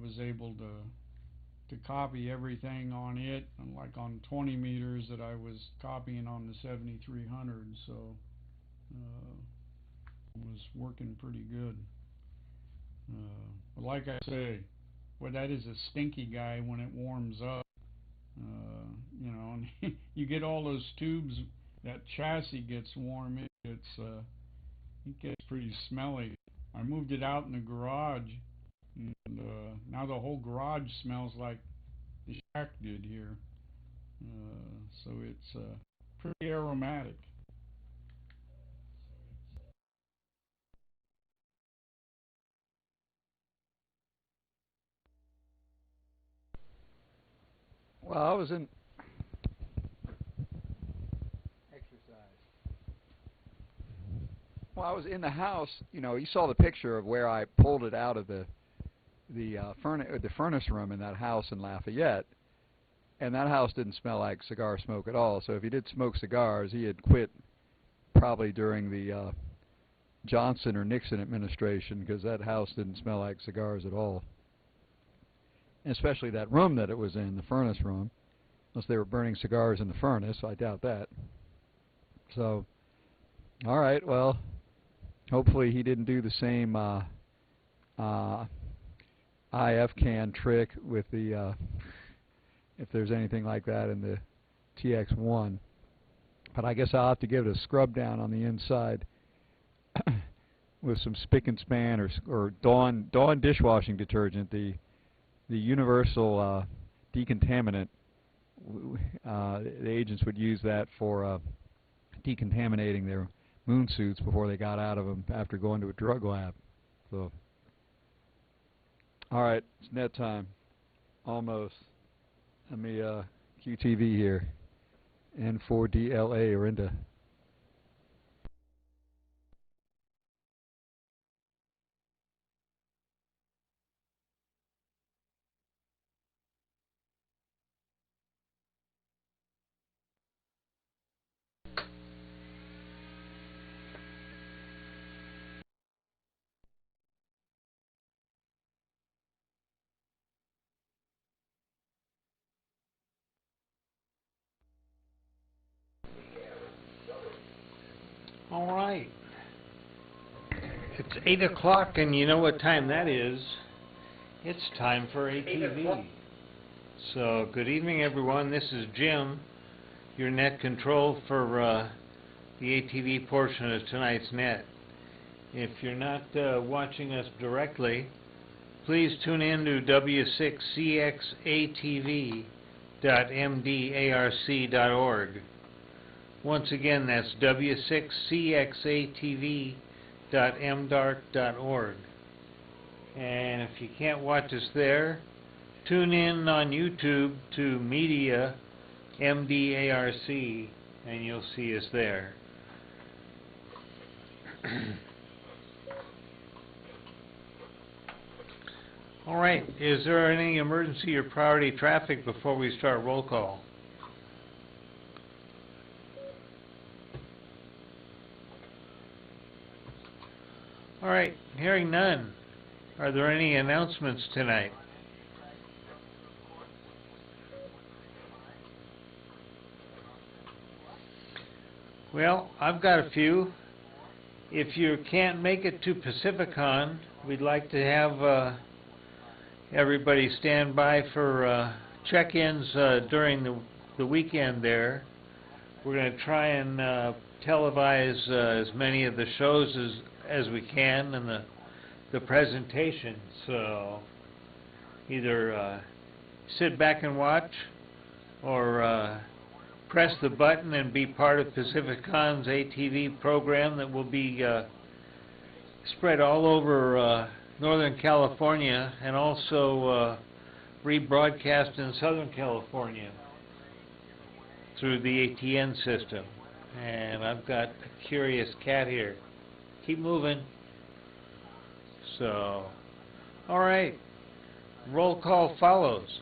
was able to copy everything on it, and like on 20 meters that I was copying on the 7300, so it was working pretty good. But like I say, well, that is a stinky guy when it warms up. You know, and you get all those tubes. That chassis gets warm. It gets pretty smelly. I moved it out in the garage, and now the whole garage smells like the shack did here. So it's pretty aromatic. Well, I was in exercise. Well, I was in the house. You know, you saw the picture of where I pulled it out of the furnace room in that house in Lafayette, and that house didn't smell like cigar smoke at all. So if he did smoke cigars, he had quit probably during the Johnson or Nixon administration, because that house didn't smell like cigars at all. Especially that room that it was in, the furnace room. Unless they were burning cigars in the furnace, I doubt that. So, all right, well, hopefully he didn't do the same IF can trick with the, if there's anything like that in the TX1. But I guess I'll have to give it a scrub down on the inside with some Spick and Span or Dawn dishwashing detergent, the universal decontaminant. The agents would use that for decontaminating their moon suits before they got out of them after going to a drug lab. So, all right, it's net time. Almost. Let me QTV here. N4DLA Orinda. All right. It's 8 o'clock, and you know what time that is. It's time for ATV. So, good evening, everyone. This is Jim, your net control for the ATV portion of tonight's net. If you're not watching us directly, please tune in to w6cxatv.mdarc.org. Once again, that's w6cxatv.mdarc.org. And if you can't watch us there, tune in on YouTube to Media MDARC, and you'll see us there. All right, is there any emergency or priority traffic before we start roll call? All right, hearing none. Are there any announcements tonight? Well, I've got a few. If you can't make it to Pacificon, we'd like to have everybody stand by for check-ins during the weekend there. We're going to try and televise as many of the shows as we can, and the presentation. So either sit back and watch, or press the button and be part of Pacificon's ATV program that will be spread all over Northern California, and also rebroadcast in Southern California through the ATN system. And I've got a curious cat here. Keep moving. So, all right. Roll call follows.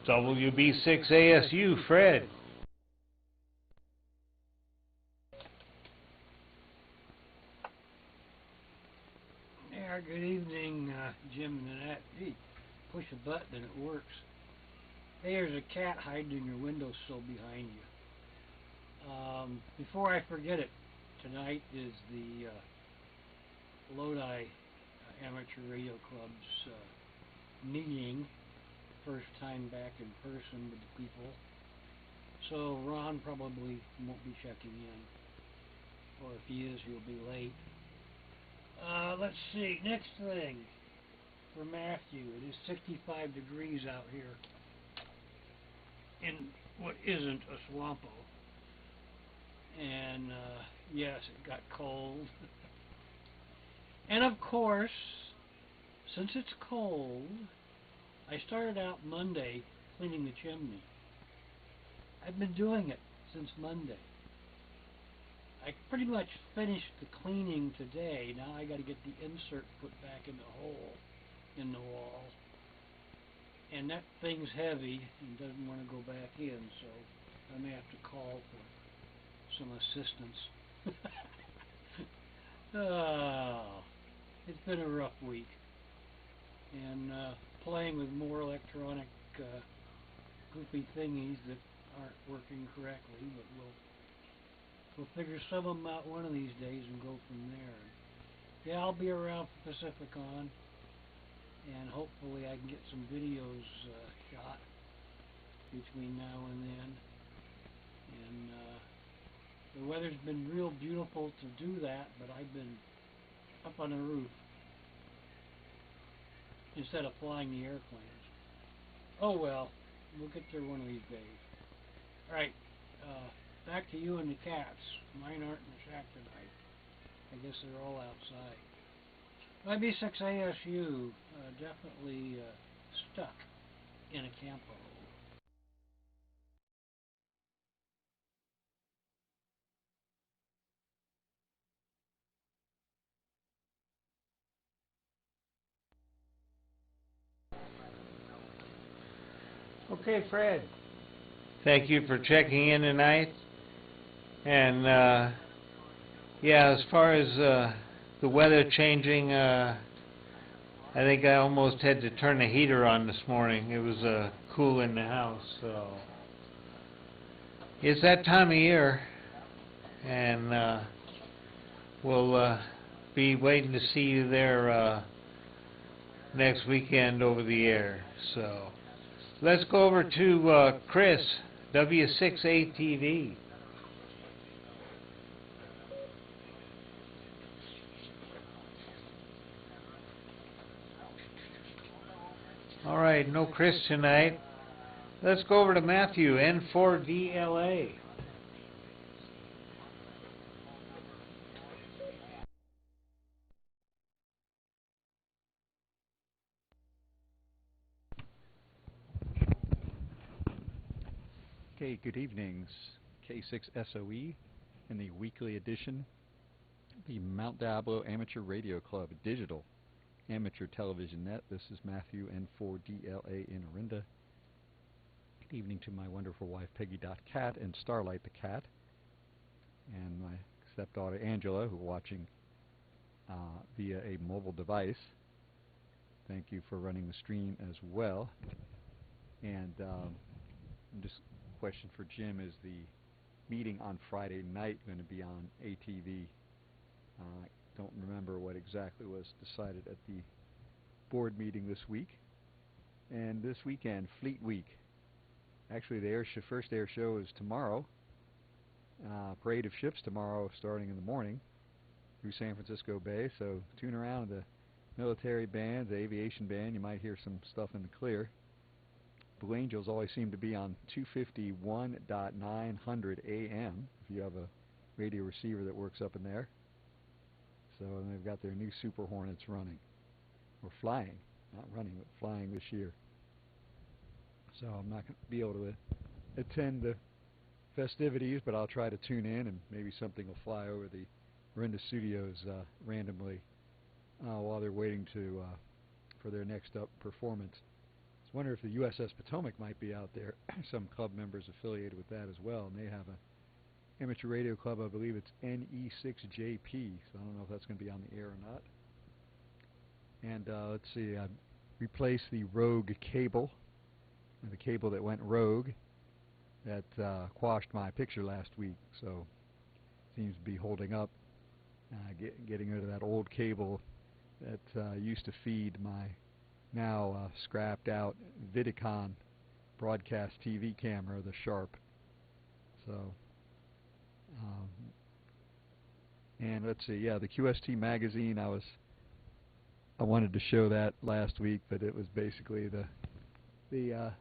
WB6ASU, Fred. Good evening, Jim and Annette. Gee, push a button and it works. Hey, there's a cat hiding in your windowsill behind you. Before I forget it, tonight is the Lodi Amateur Radio Club's meeting. First time back in person with the people. So Ron probably won't be checking in. Or if he is, he'll be late. Let's see, next thing for Matthew. It is 65 degrees out here in what isn't a swampo. And yes, it got cold. And of course, since it's cold, I started out Monday cleaning the chimney. I've been doing it since Monday. I pretty much finished the cleaning today. Now I got to get the insert put back in the hole in the wall. And that thing's heavy and doesn't want to go back in, so I may have to call for some assistance. It's been a rough week. And playing with more electronic goofy thingies that aren't working correctly, but we'll figure some of them out one of these days and go from there. Yeah, I'll be around for Pacificon, and hopefully I can get some videos shot between now and then. And the weather's been real beautiful to do that, but I've been up on the roof instead of flying the airplanes. Oh well, we'll get there one of these days. Alright, back to you and the cats. Mine aren't in the shack tonight. I guess they're all outside. IB6 ASU, definitely stuck in a campo. Okay, Fred. Thank you for checking in tonight. And yeah, as far as the weather changing, I think I almost had to turn the heater on this morning. It was cool in the house, so it's that time of year, and we'll be waiting to see you there next weekend over the air. So let's go over to Chris, W6ATV. All right, no Chris tonight. Let's go over to Matthew, N4DLA. Okay, good evenings. K6SOE in the weekly edition, the Mount Diablo Amateur Radio Club Digital Amateur Television Net. This is Matthew N4DLA in Orinda. Good evening to my wonderful wife Peggy.Cat and Starlight the Cat, and my stepdaughter Angela, who are watching via a mobile device. Thank you for running the stream as well. And just a question for Jim, is the meeting on Friday night going to be on ATV? I don't remember what exactly was decided at the board meeting this week. And this weekend, Fleet Week. Actually, the first air show is tomorrow. Parade of ships tomorrow starting in the morning through San Francisco Bay. So tune around the military band, the aviation band. You might hear some stuff in the clear. Blue Angels always seem to be on 251.900 AM if you have a radio receiver that works up in there. So and they've got their new Super Hornets running, or flying, not running, but flying this year. So I'm not going to be able to attend the festivities, but I'll try to tune in, and maybe something will fly over the Orinda studios randomly while they're waiting for their next up performance. I was wondering if the USS Potomac might be out there. Some club members affiliated with that as well, and they have a amateur radio club. I believe it's NE6JP, so I don't know if that's going to be on the air or not. And let's see, I replaced the rogue cable, the cable that went rogue that quashed my picture last week, so seems to be holding up. Getting rid of that old cable that used to feed my now scrapped out Vidicon broadcast TV camera, the Sharp. So, and let's see, yeah, the QST magazine, I wanted to show that last week, but it was basically the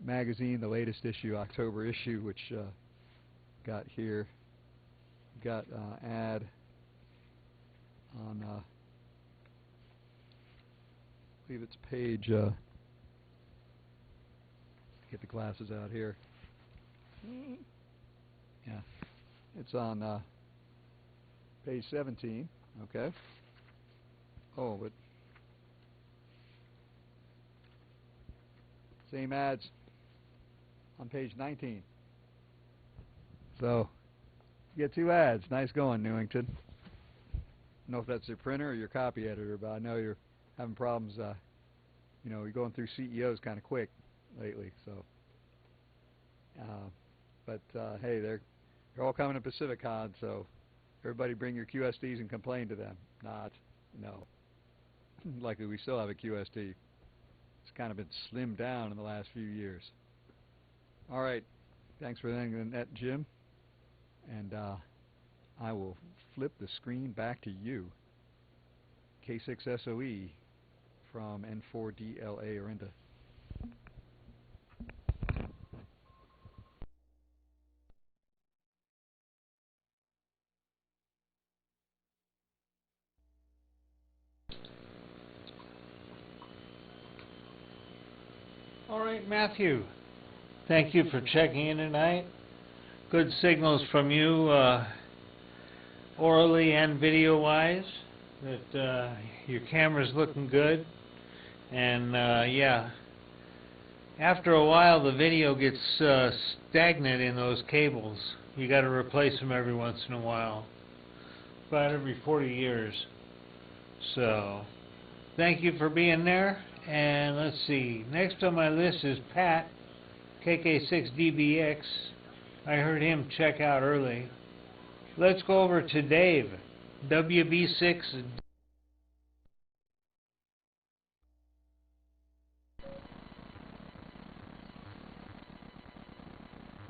magazine, the latest issue, October issue, which got here, got ad on, I believe it's page, get the glasses out here. Yeah, it's on page 17, okay. Oh, but same ads on page 19. So, you get two ads. Nice going, Newington. I don't know if that's your printer or your copy editor, but I know you're having problems, you know, you're going through CEOs kind of quick lately, so. Hey, they're all coming to PacificCon, so everybody bring your QSDs and complain to them. No. Luckily, we still have a QSD. It's kind of been slimmed down in the last few years. All right. Thanks for that, Jim. And I will flip the screen back to you. K6SOE from N4DLA Orinda. All right, Matthew. Thank you for checking in tonight. Good signals from you, orally and video-wise, that your camera's looking good. And yeah, after a while the video gets stagnant in those cables. You got to replace them every once in a while, about every 40 years. So, thank you for being there. And let's see, next on my list is Pat, KK6DBX. I heard him check out early. Let's go over to Dave, WB6.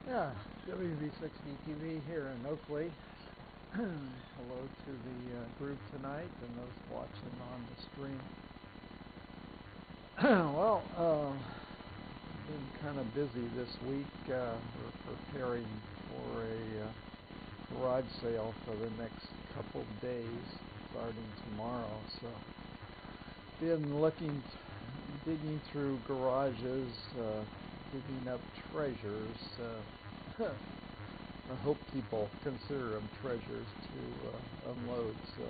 Yeah, WB6DTV here in Oakley. Hello to the group tonight and those watching on the stream. Well, been kind of busy this week. We're preparing for a garage sale for the next couple of days, starting tomorrow. So, been digging through garages, digging up treasures. I hope people consider them treasures to unload. So,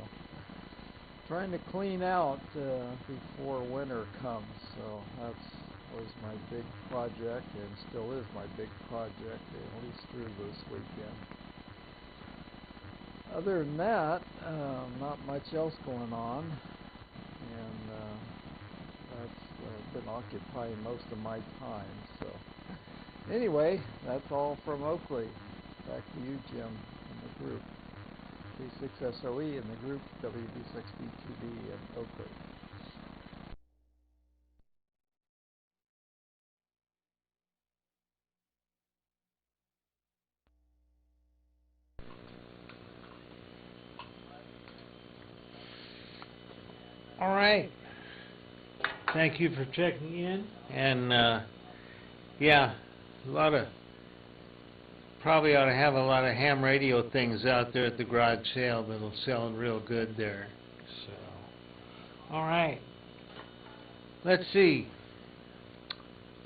trying to clean out before winter comes. So that was my big project, and still is my big project, at least through this weekend. Other than that, not much else going on, and that's been occupying most of my time. So anyway, that's all from Oakley. Back to you, Jim, and the group. K6SOE and the group, WB6DTV in Oakley. All right. Thank you for checking in. And yeah, probably ought to have a lot of ham radio things out there at the garage sale that'll sell real good there. So, all right. Let's see.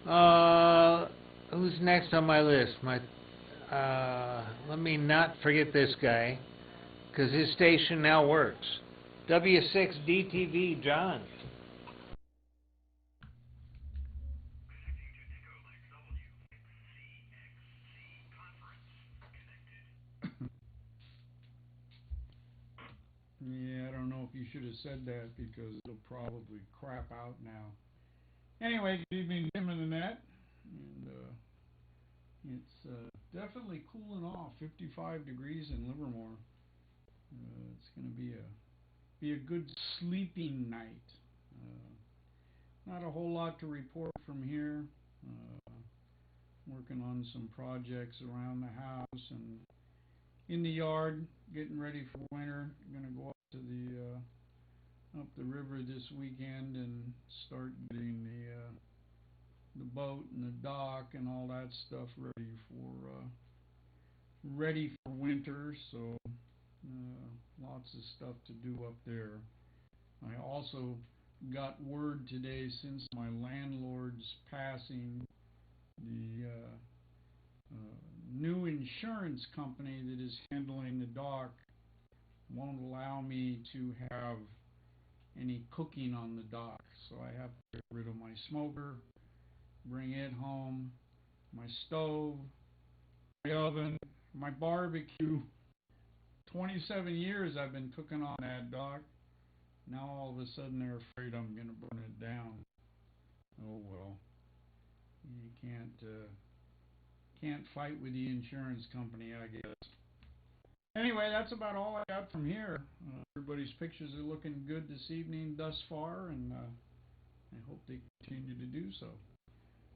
Who's next on my list? Let me not forget this guy, because his station now works. W6DTV, John. Yeah, I don't know if you should have said that because it'll probably crap out now. Anyway, good evening, Tim and Annette. And it's definitely cooling off. 55 degrees in Livermore. It's going to be a good sleeping night. Not a whole lot to report from here. Working on some projects around the house and in the yard, getting ready for winter. Going to go up to up the river this weekend and start getting the boat and the dock and all that stuff ready for winter. So lots of stuff to do up there. I also got word today, since my landlord's passing, the new insurance company that is handling the dock won't allow me to have any cooking on the dock. So I have to get rid of my smoker, bring it home, my stove, my oven, my barbecue. 27 years I've been cooking on that dock. Now all of a sudden they're afraid I'm going to burn it down. Oh well. You can't fight with the insurance company, I guess. Anyway, that's about all I got from here. Everybody's pictures are looking good this evening thus far, and I hope they continue to do so.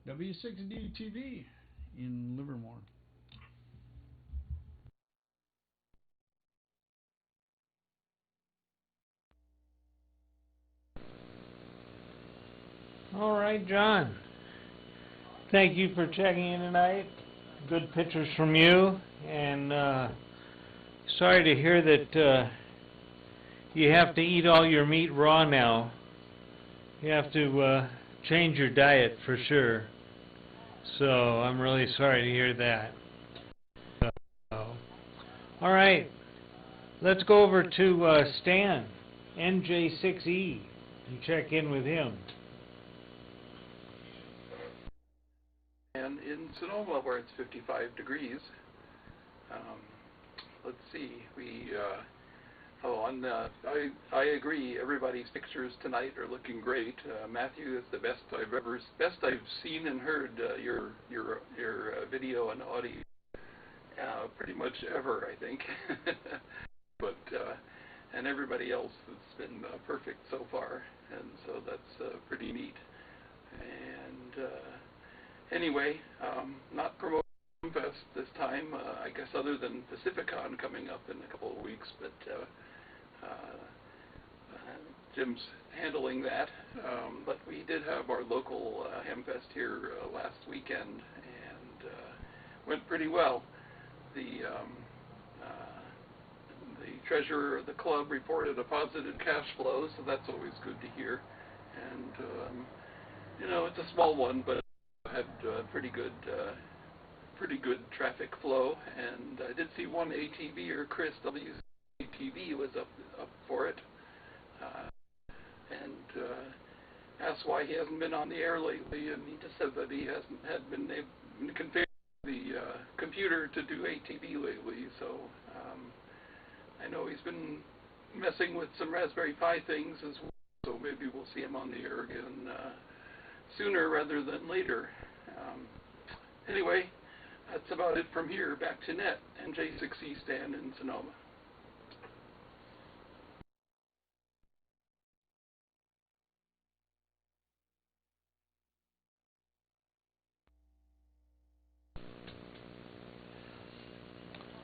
W6D TV in Livermore. All right, John. Thank you for checking in tonight. Good pictures from you, and sorry to hear that you have to eat all your meat raw now. You have to change your diet for sure. So I'm really sorry to hear that. So, all right, let's go over to Stan, NJ6E, and check in with him. And in Sonoma, where it's 55 degrees, let's see, I agree, everybody's pictures tonight are looking great. Matthew is the best I've seen and heard your video and audio pretty much ever, I think. But and everybody else has been perfect so far, and so that's pretty neat. And anyway, not promoting Fest this time, I guess, other than Pacificon coming up in a couple of weeks, but Jim's handling that. But we did have our local Hamfest here last weekend, and went pretty well. The treasurer of the club reported a positive cash flow, so that's always good to hear. And it's a small one, but had pretty good traffic flow, and I did see one ATVer, Chris W's ATV was up for it, and asked why he hasn't been on the air lately, and he just said that he had been able to configure the computer to do ATV lately. So I know he's been messing with some Raspberry Pi things as well, so maybe we'll see him on the air again sooner rather than later. Anyway, that's about it from here. Back to net, NJ6E Stan in Sonoma.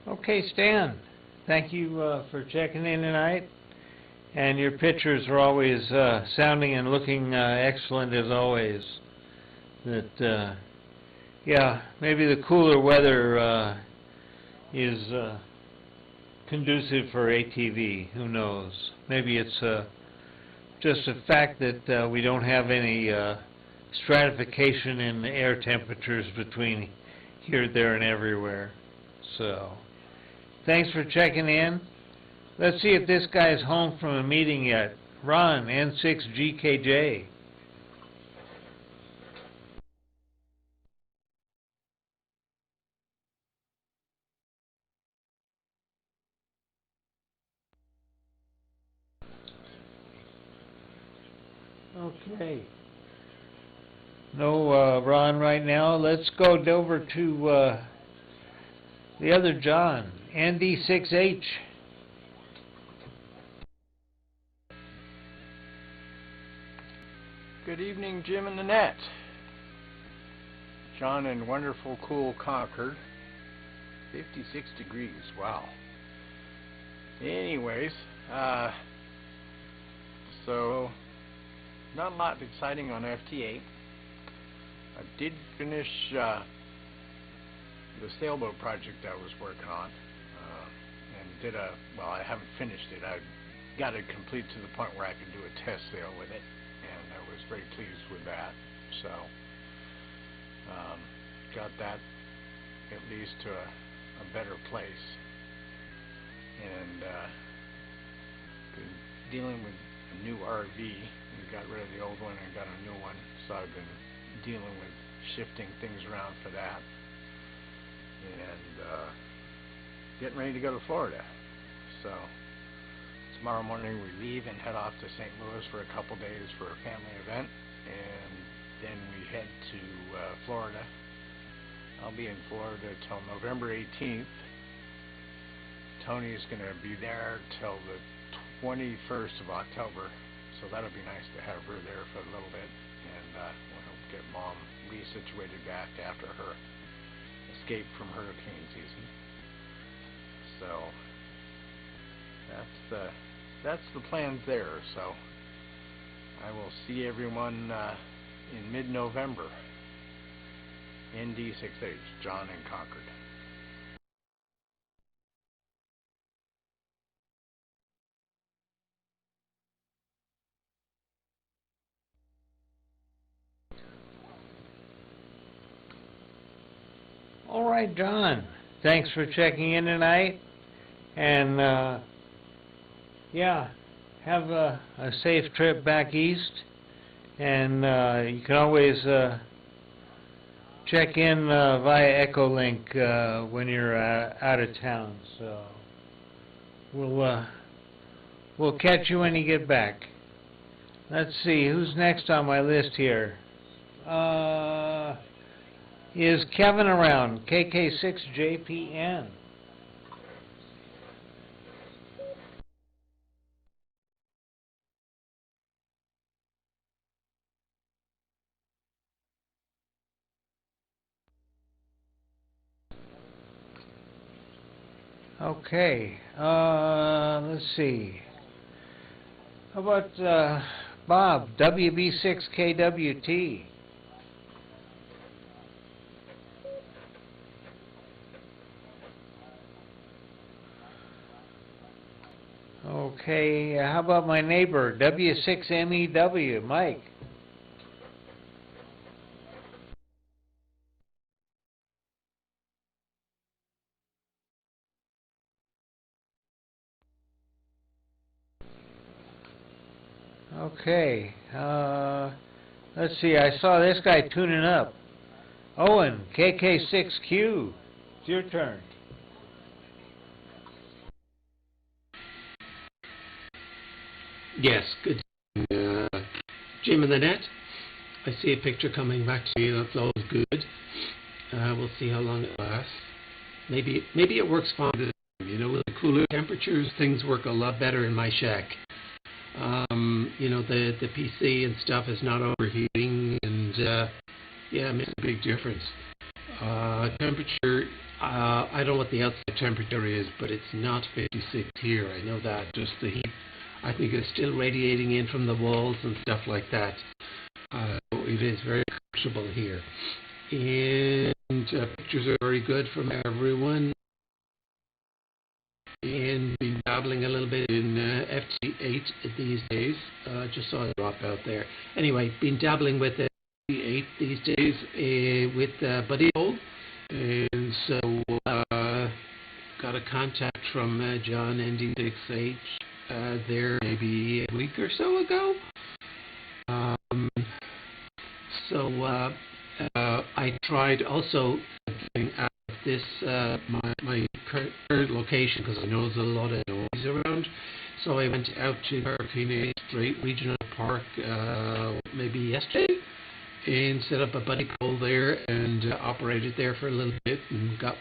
Okay, Stan, thank you for checking in tonight. And your pictures are always sounding and looking excellent as always. Yeah, maybe the cooler weather is conducive for ATV. Who knows? Maybe it's just a fact that we don't have any stratification in the air temperatures between here, there, and everywhere. So, thanks for checking in. Let's see if this guy's home from a meeting yet. Ron, N6GKJ. Okay. No Ron right now. Let's go over to the other John, ND6H. Good evening, Jim and Annette. John in wonderful, cool Concord. 56 degrees, wow. Anyways, so not a lot exciting on FT8. I did finish the sailboat project I was working on, and well, I haven't finished it. I got it complete to the point where I could do a test sail with it, and I was very pleased with that. So, got that at least to a better place, and been dealing with a new RV. We got rid of the old one and got a new one, so I've been dealing with shifting things around for that, and getting ready to go to Florida. So tomorrow morning we leave and head off to St. Louis for a couple days for a family event, and then we head to Florida. I'll be in Florida till November 18th. Tony is going to be there till the 21st of October, so that'll be nice to have her there for a little bit, and we'll help get Mom resituated back after her escape from hurricane season. So that's the plans there. So I will see everyone in mid-November. ND6H, John in Concord. All right, John. Thanks for checking in tonight. And, yeah, have a safe trip back east. And you can always check in via Echolink when you're out of town. So we'll catch you when you get back. Let's see, who's next on my list here? Is Kevin around? KK6JPN. Okay, let's see. How about Bob, WB6KWT? Okay, how about my neighbor, W6MEW, Mike? Okay, let's see, I saw this guy tuning up. Owen, KK6Q, it's your turn. Yes, good. Jim and Annette, I see a picture coming back to you. That's always good. We'll see how long it lasts. Maybe it works fine this time. You know, with the cooler temperatures, things work a lot better in my shack. You know, the PC and stuff is not overheating, and yeah, it makes a big difference. Temperature, I don't know what the outside temperature is, but it's not 56 here. I know that. Just the heat, I think, is still radiating in from the walls and stuff like that. It is very comfortable here. And pictures are very good from everyone. And been dabbling a little bit in FT8 these days. Just saw a drop out there. Anyway, been dabbling with FT8 these days with Buddy Hole. And so got a contact from John ND6H there maybe a week or so ago. I tried also getting out of this my current location, because I know there's a lot of noise around, So I went out to Carpini Strait Regional Park maybe yesterday and set up a buddy pole there and operated there for a little bit and got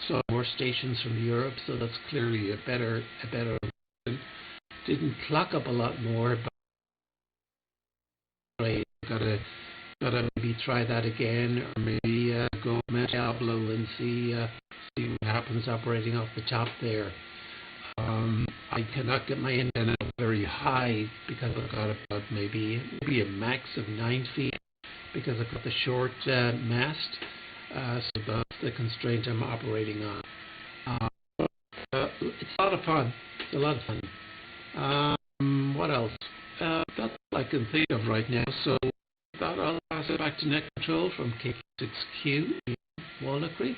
saw more stations from Europe, so that's clearly a better option. Didn't clock up a lot more, but I gotta maybe try that again, or maybe go Mount Diablo and see what happens operating off the top there. I cannot get my antenna very high because I've got about maybe a max of 9 feet because I've got the short mast, so that's the constraint I'm operating on. It's a lot of fun. It's a lot of fun. What else? That's all I can think of right now. So I thought I'll pass it back to Net Control from K6Q in Walnut Creek.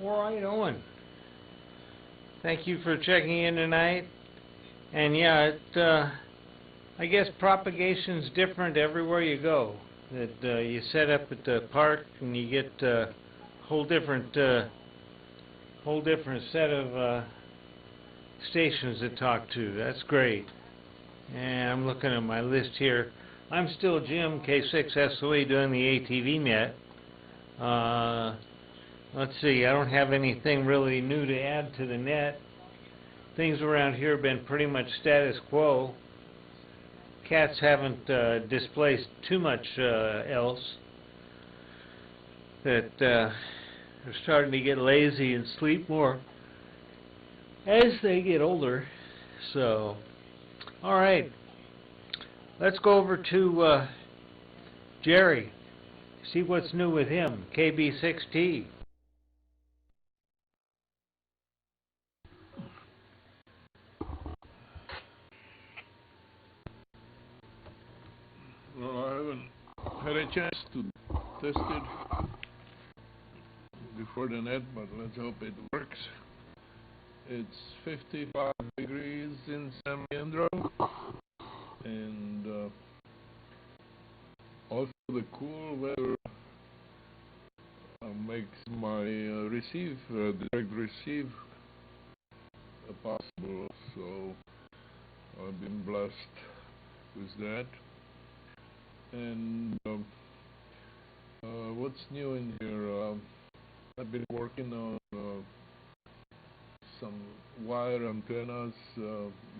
All right, Owen. Thank you for checking in tonight. And yeah, I guess propagation's different everywhere you go. That you set up at the park and you get a whole different set of stations to talk to. That's great. And I'm looking at my list here. I'm still Jim, K6SOE, doing the ATV net. Let's see, I don't have anything really new to add to the net. Things around here have been pretty much status quo. Cats haven't displaced too much else. That they're starting to get lazy and sleep more as they get older. So, all right, let's go over to Jerry, see what's new with him, KB6T. Well, I haven't had a chance to test it before the net, but let's hope it works. It's 55 degrees in San Leandro, and also the cool weather makes my direct receive possible, so I've been blessed with that. And what's new in here? I've been working on some wire antennas,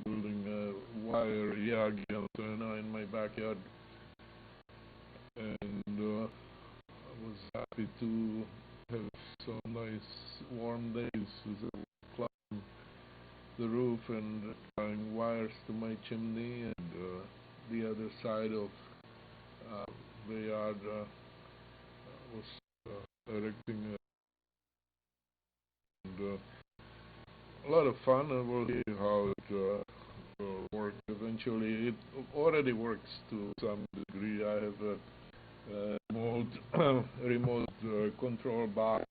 building a wire Yagi antenna in my backyard, and I was happy to have some nice warm days with climbing the roof and tying wires to my chimney, and the other side of the yard was erecting and a lot of fun, and we'll see how it will work eventually. It already works to some degree. I have a remote control box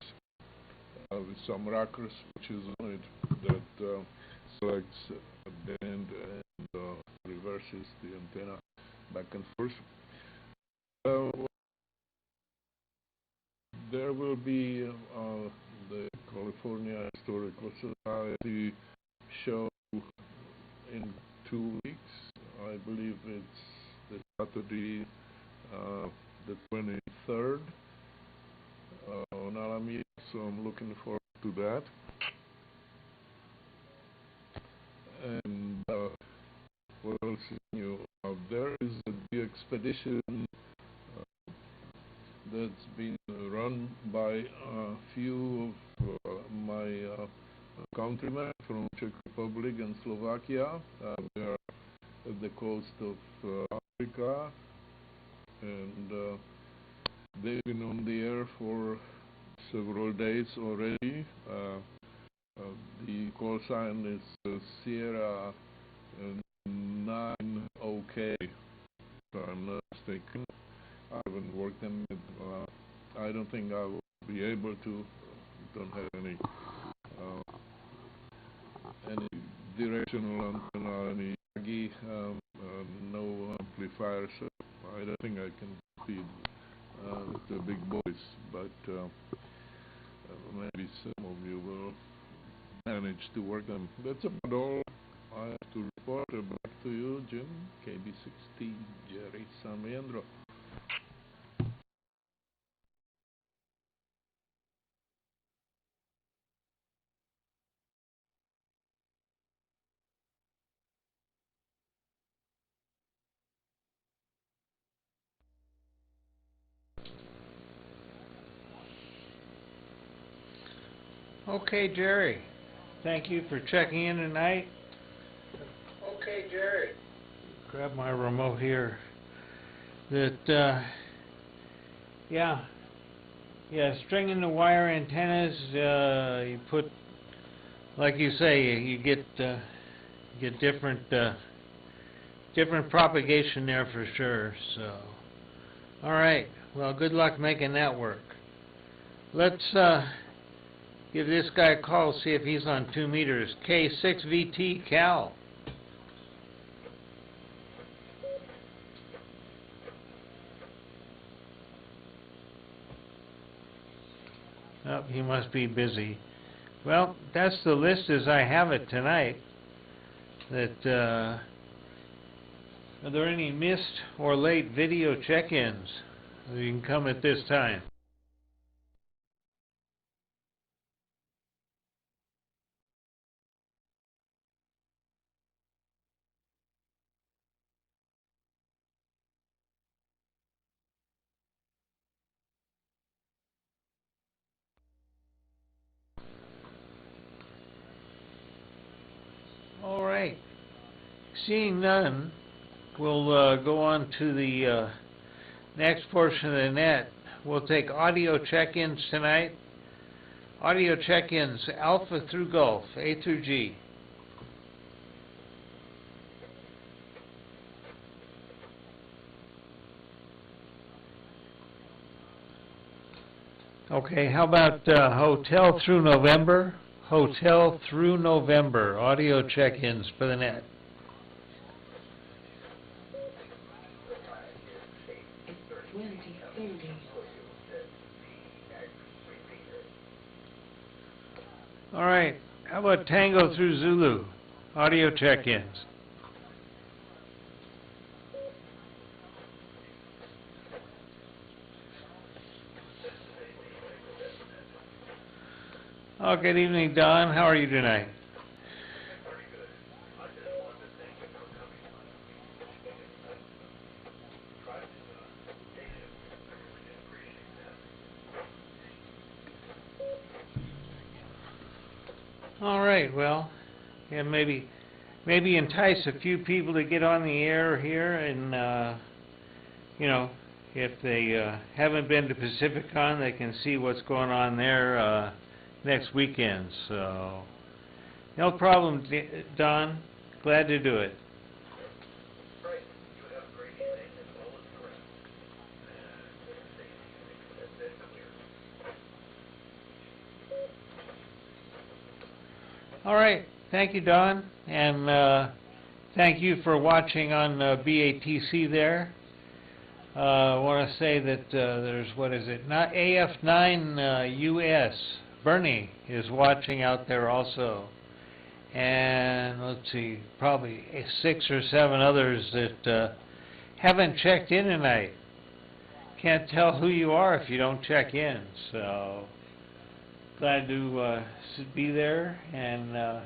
with some rocker switches on it that selects a band and reverses the antenna back and forth. There will be the California Historical Society show in 2 weeks. I believe it's the Saturday, the 23rd on Alameda, so I'm looking forward to that. And what else is new? There is the expedition that's been run by a few of my countrymen from Czech Republic and Slovakia. They are at the coast of Africa, and they've been on the air for several days already. The call sign is Sierra 9 OK, if I'm not mistaken. I haven't worked them with, I don't think I will be able to. Don't have any directional antenna, any Yagi, no amplifier, so I don't think I can compete with the big boys, but maybe some of you will manage to work them. That's about all I have to report. Back to you, Jim. KB60, Jerry San Leandro. Okay, Jerry. Thank you for checking in tonight. Okay, Jerry. Grab my remote here. Yeah, stringing the wire antennas. You put, like you say, you get different propagation there for sure. So, all right. Well, good luck making that work. Let's give this guy a call, see if he's on 2 meters. K6VT Cal. Oh, he must be busy. Well, that's the list as I have it tonight. Are there any missed or late video check-ins? You can come at this time. All right. Seeing none, we'll go on to the next portion of the net. We'll take audio check-ins tonight. Audio check-ins, Alpha through Gulf, A through G. Okay, how about Hotel through November? Hotel through November, audio check-ins for the net. All right, how about Tango through Zulu, audio check-ins? Oh, good evening, Don. How are you tonight? All right, well, yeah, maybe entice a few people to get on the air here, and you know, if they haven't been to Pacificon, they can see what's going on there next weekend. So, no problem, Don. Glad to do it. All right. Thank you, Don. And thank you for watching on BATC there. I want to say that there's, what is it, not AF9 US. Bernie is watching out there also. And let's see, probably 6 or 7 others that haven't checked in tonight. Can't tell who you are if you don't check in. So glad to be there. And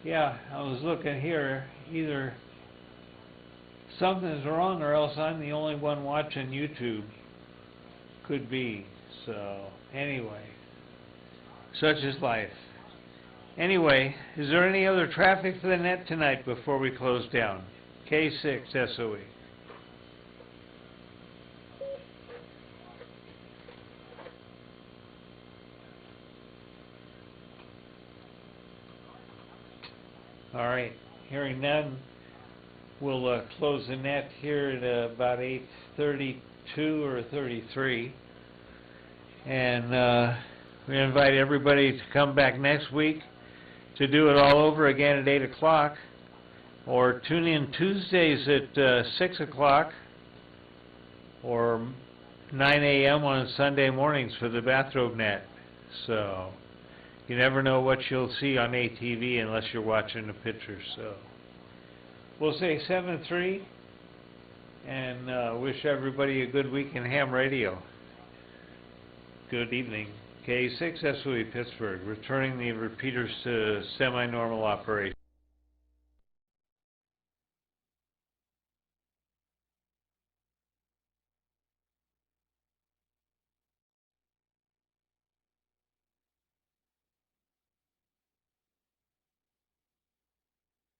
yeah, I was looking here, either something's wrong or else I'm the only one watching YouTube. Could be. So anyway, such is life. Anyway, is there any other traffic for the net tonight before we close down? K6 SOE. All right, hearing none, we'll close the net here at about 8:32 or 33. And we invite everybody to come back next week to do it all over again at 8 o'clock, or tune in Tuesdays at 6 o'clock, or 9 a.m. on Sunday mornings for the Bathrobe Net. So you never know what you'll see on ATV unless you're watching the pictures. So we'll say 7-3, and wish everybody a good week in ham radio. Good evening. K6 SOE Pittsburgh, returning the repeaters to semi-normal operation.